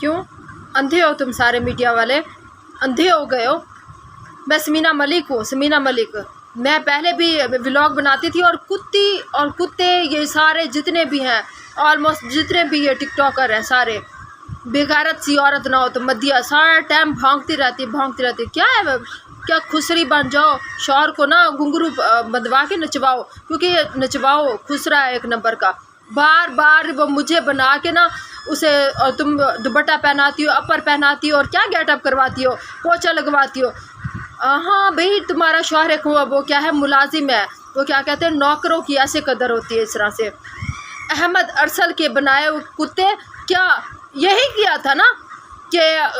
क्यों अंधे हो तुम सारे मीडिया वाले, अंधे हो गए हो। मैं समीना मलिक हूँ, समीना मलिक। मैं पहले भी व्लॉग बनाती थी और कुत्ते ये सारे जितने भी हैं, ऑलमोस्ट जितने भी ये टिकटॉकर हैं सारे बेगैरत सी औरत ना हो तो मदिया सारा टाइम भौंकती रहती। क्या है, क्या खुसरी बन जाओ, शौहर को ना घुंघरू बंधवा के नचवाओ, क्योंकि नचवाओ खुसरा है एक नंबर का। बार बार वो मुझे बना के ना उसे, और तुम दुपट्टा पहनाती हो, अपर पहनाती हो और क्या गेटअप करवाती हो, पोछा लगवाती हो। हाँ भाई, तुम्हारा शौहर एक हुआ वो क्या है, मुलाजिम है, वो क्या कहते हैं, नौकरों की ऐसे कदर होती है इस तरह से। अहमद अरसल के बनाए हुए कुत्ते, क्या यही किया था ना कि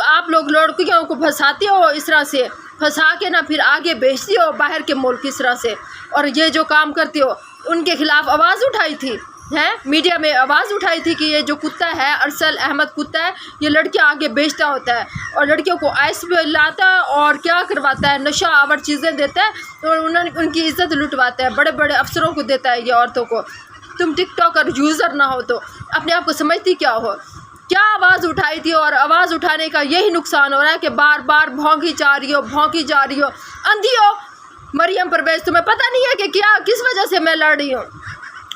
आप लोग लड़कियों को फंसाती हो, इस तरह से फंसा के ना फिर आगे बेचती हो बाहर के मुल्क इस तरह से, और ये जो काम करती हो उनके खिलाफ आवाज़ उठाई थी हैं, मीडिया में आवाज़ उठाई थी कि ये जो कुत्ता है अरसल अहमद कुत्ता है, ये लड़कियां आगे बेचता होता है और लड़कियों को आइस पे लाता है और क्या करवाता है, नशा आवर चीज़ें देता है और उनकी इज्जत लुटवाता है, बड़े बड़े अफसरों को देता है ये औरतों को। तुम टिकटॉकर यूज़र ना हो तो अपने आप को समझती क्या हो, क्या आवाज़ उठाई थी। और आवाज़ उठाने का यही नुकसान हो रहा है कि बार बार भौंकी जा रही हो, अंधी हो। मरियम परवेज़, तुम्हें पता नहीं है कि क्या किस वजह से मैं लड़ रही हूँ।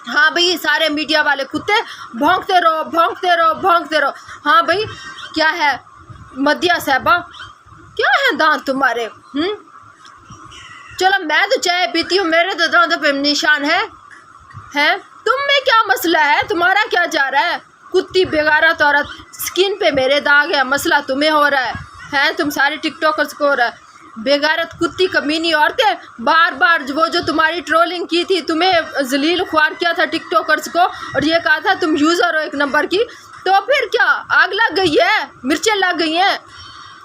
हाँ भाई, सारे मीडिया वाले कुत्ते भौंकते रहो। हाँ भाई, क्या है मदिया साहबा, क्या है दांत तुम्हारे? चलो मैं तो चाय पीती हूँ, मेरे तो दांतों पे निशान है। तुम में क्या मसला है, तुम्हारा क्या जा रहा है? कुत्ती बेगारत औरत, स्किन पे मेरे दाग है, मसला तुम्हें हो रहा है तुम सारे टिकटॉकर्स को हो रहा है। बेगारत कुत्ती कमीनी औरतें, बार बार वो जो तुम्हारी ट्रोलिंग की थी, तुम्हें जलील ख्वार किया था टिकटॉकर्स को और ये कहा था तुम यूज़र हो एक नंबर की, तो फिर क्या आग लग गई है, मिर्चें लग गई हैं,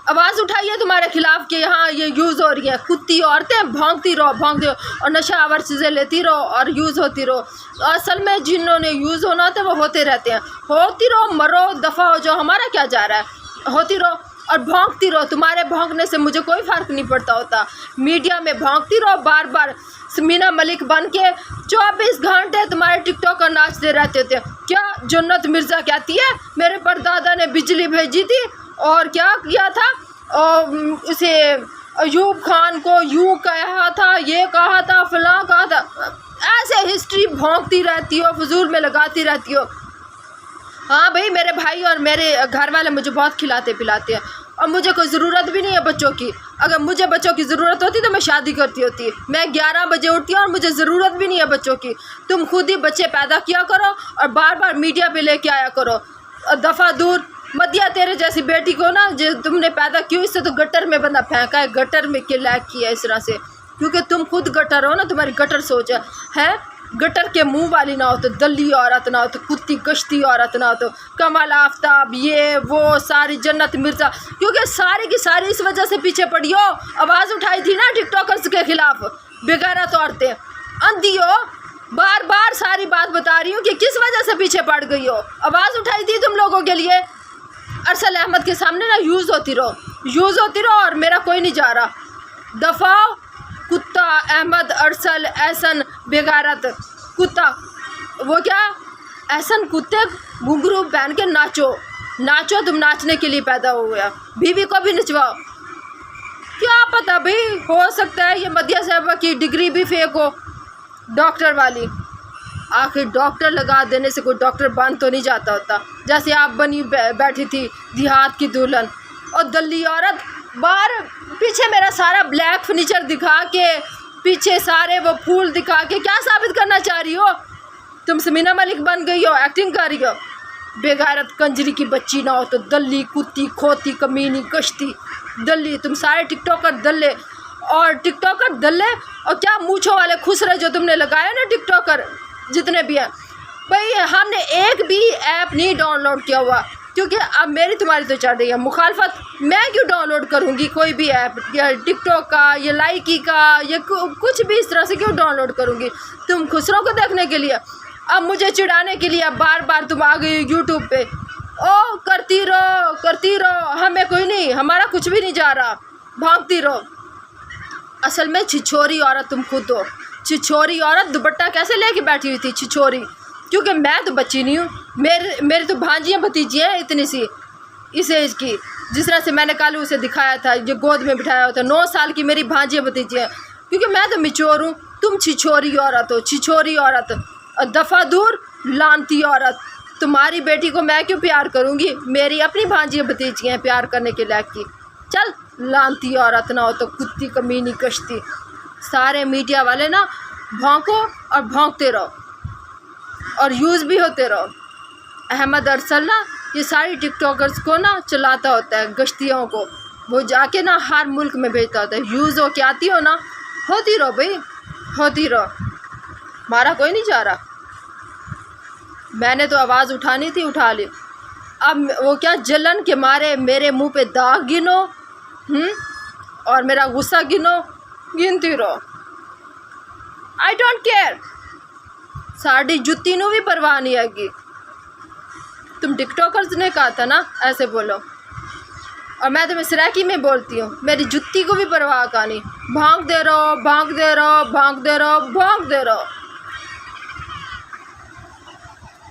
आवाज़ उठाई है तुम्हारे खिलाफ कि यहाँ ये यूज़ हो रही है। कुत्ती औरतें भौंकती रहो और नशा आवर चीज़ें लेती रहो और यूज़ होती रहो। असल में जिन्होंने यूज़ होना होता है वो होते रहते हैं, होती रहो, मरो, दफ़ा हो जाओ, हमारा क्या जा रहा है, होती रहो और भौंकती रहो। तुम्हारे भौंकने से मुझे कोई फ़र्क नहीं पड़ता होता। मीडिया में भौंकती रहो बार बार, समीना मलिक बन के 24 घंटे तुम्हारे टिकटॉकर नाचते रहते होते हैं। क्या जन्नत मिर्ज़ा कहती है मेरे परदादा ने बिजली भेजी थी और क्या किया था, और उसे अयूब खान को यूँ कहा था, ये कहा था, फलां कहा था, ऐसे हिस्ट्री भौंकती रहती हो, फजूल में लगाती रहती हो। हाँ भाई, मेरे भाई और मेरे घर वाले मुझे बहुत खिलाते पिलाते हैं और मुझे कोई ज़रूरत भी नहीं है बच्चों की। अगर मुझे बच्चों की ज़रूरत होती तो मैं शादी करती होती। मैं 11 बजे उठती हूँ और मुझे ज़रूरत भी नहीं है बच्चों की। तुम खुद ही बच्चे पैदा किया करो और बार बार मीडिया पे लेके आया करो। दफ़ा दूर मदिया, तेरे जैसी बेटी को ना जो तुमने पैदा की, इससे तो गटर में बंदा फेंका है, गटर में के लायक किया इस तरह से, क्योंकि तुम खुद गटर हो ना, तुम्हारी गटर सोच है। गटर के मुंह वाली ना हो तो दल्ली औरत ना हो तो कुत्ती कश्ती औरत ना हो तो कमल आफ्ताब, ये वो सारी जन्नत मिर्ज़ा, क्योंकि सारी की सारी इस वजह से पीछे पड़ी हो। आवाज़ उठाई थी ना टिकटॉकर्स के खिलाफ, बेगैरत औरतें, अंधी हो। बार बार सारी बात बता रही हूँ कि किस वजह से पीछे पड़ गई हो। आवाज़ उठाई थी तुम लोगों के लिए। अरसल अहमद के सामने ना यूज़ होती रहो और मेरा कोई नहीं जा रहा। दफ़ा कुत्ता अहमद अरसल एहसन बेगारत कुत्ता, वो क्या एहसन कुत्ते घुंघरू पहन के नाचो, तुम नाचने के लिए पैदा हो गया। बीवी को भी नचवाओ। क्या पता भाई, हो सकता है ये मदिया साहबा की डिग्री भी फेक हो, डॉक्टर वाली। आखिर डॉक्टर लगा देने से कोई डॉक्टर बन तो नहीं जाता होता, जैसे आप बनी बैठी थी देहात की दुल्हन। और दल्ली औरत, बाहर पीछे मेरा सारा ब्लैक फर्नीचर दिखा के, पीछे सारे वो फूल दिखा के क्या साबित करना चाह रही हो? तुम समीना मलिक बन गई हो, एक्टिंग कर रही हो। बेगैरत कंजरी की बच्ची ना हो तो दल्ली, कुत्ती, खोती, कमीनी, कश्ती, दल्ली। तुम सारे टिकटॉकर दल्ले और टिकटॉकर दल्ले, और क्या मूँछों वाले खुसरे जो तुमने लगाए ना टिकटॉकर जितने भी हैं भाई, हमने एक भी ऐप नहीं डाउनलोड किया हुआ, क्योंकि अब मेरी तुम्हारी तो चढ़ रही है मुखालफत। मैं क्यों डाउनलोड करूँगी कोई भी ऐप, या टिकटॉक का, या लाइकी का, या कुछ भी इस तरह से क्यों डाउनलोड करूँगी? तुम खुसरों को देखने के लिए, अब मुझे चिढ़ाने के लिए बार बार तुम आ गई यूट्यूब पे। ओ करती रहो, हमें कोई नहीं, हमारा कुछ भी नहीं जा रहा, भागती रहो। असल में छिछोरी औरत तुम खुद हो। छिछोरी औरत दुपट्टा कैसे लेके बैठी हुई थी, छिछोरी, क्योंकि मैं तो बच्ची नहीं हूँ, मेरी तो भांजियाँ भतीजी हैं इतनी सी। इस एज की, जिस तरह से मैंने कल उसे दिखाया था, जो गोद में बिठाया होता, 9 साल की मेरी भांजी भतीजी है। क्योंकि मैं तो मिचोर हूँ, तुम छिछोरी औरत हो, छिछोरी औरत, दफ़ा दूर लानती औरत। तुम्हारी बेटी को मैं क्यों प्यार करूँगी, मेरी अपनी भांजी भतीजी हैं प्यार करने के लायक की। चल लानती औरत ना हो तो कुत्ती कमीनी कश्ती। सारे मीडिया वाले ना भौंको और भौंकते रहो और यूज़ भी होते रहो। अहमद अरसल ना ये सारी टिकटॉकर्स को ना चलाता होता है, गश्तियों को, वो जाके ना हर मुल्क में भेजता होता है। यूज़ हो के आती हो ना, होती रहो भाई, होती रहो, हमारा कोई नहीं जा रहा। मैंने तो आवाज़ उठानी थी, उठा ली। अब वो क्या जलन के मारे मेरे मुंह पे दाग गिनो और मेरा गुस्सा गिनो, गिनती रहो। आई डोंट केयर, साड़ी जुत्ती नू भी परवाह नहीं हैगी। तुम टिकटॉकर्स ने कहा था ना ऐसे बोलो, और मैं तुम्हें सराकी में बोलती हूँ, मेरी जुत्ती को भी परवाह का नहीं। भांग दे रहो, भांग दे रहो, भांग दे रहो, भांग दे रहो।